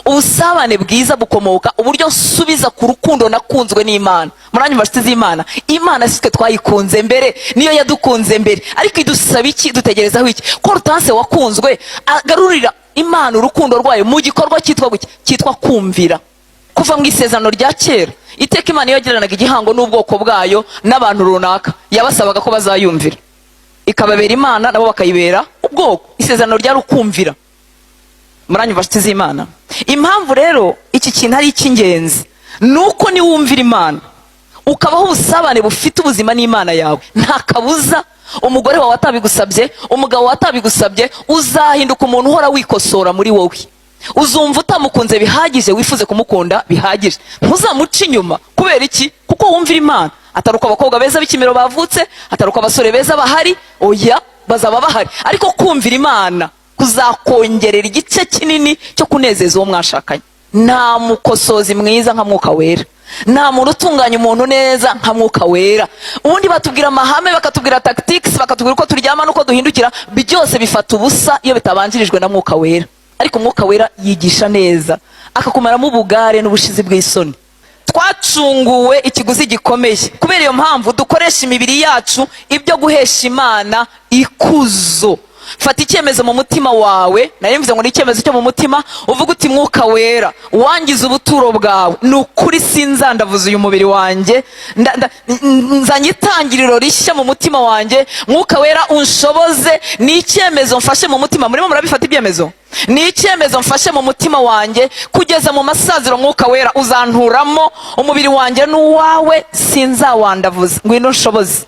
ubusabane bwiza bukomoka uburyo nsubiza ku rukundo nakunzwe n'Imana. Muranyumva nshuti z'Imana, Imana sitwe twayikunze mbere, niyo yadukunze mbere, ariko idusaba iki? Dutegerezaho iki? Ko Rutanse wakunzwe agarurira Imana urukundo rwayo mu gikorwa cyitwa kumvira. Kuva mu isezerano rya kera, iteka Imana iyo yagiranaga igihango n'ubwoko bwayo n'abantu runaka, yabasabaga ko bazayumvira, ikababera Imana nabo bakayibera ubwoko. Isezerano ryari ukumvira. Muranyumva nshuti z'Imana, impamvu rero iki kintu ari icy'ingenzi nuko niwumvira Imana ukabaho ubusabane bufite ubuzima n'Imana yawe, nta kabuza umugore wawe atabigusabye, umugabo wawe atabigusabye, uzahinduka umuntu uhora wikosora muri wowe. Uzumva utamukunze bihagije, wifuze kumukunda bihagije, ntuzamuca inyuma. Kubera iki? Kuko wumvira Imana. Ataruko abakobwa beza b'ikimero bavutse, ataruko abasore beza bahari, oya, bazaba bahari, ariko kumvira Imana kuzakongerera igice kinini cyo kunezeza uwo mwashakanye. Nta mukosozi mwiza nka Mwuka Wera, nta muntu utunganya umuntu neza nka Mwuka Wera. Ubundi batubwira amahame, bakatubwira tactics, bakatubwira uko turyama n'uko duhindukira, byose bifata ubusa iyo bitabanjirijwe na Mwuka Wera. Ariko Mwuka Wera yigisha neza, akakumaramo ubugare n'ubushizi bw'isoni. Twacunguwe ikiguzi gikomeye, kubera iyo mpamvu dukoresha imibiri yacu ibyo guhesha Imana ikuzo. Fata icyemezo mu mutima wawe, nari mvuze ngo ni icyemezo cyo mu mutima, uvuga uti Mwuka Wera wangize ubuturo bwawe, nukuri sinzandavuza uyu mubiri wanjye, nzanye itangiriro rishya mu mutima wanjye. Mwuka Wera unshoboze, ni icyemezo mfashe mu mutima. Murimo murabifata ibyemezo? Ni icyemezo mfashe mu mutima wanjye, kugeza mu masaziro Mwuka Wera uzanturamo, umubiri wanjye n'uwawe sinzawandavuza, ngwino nshoboze.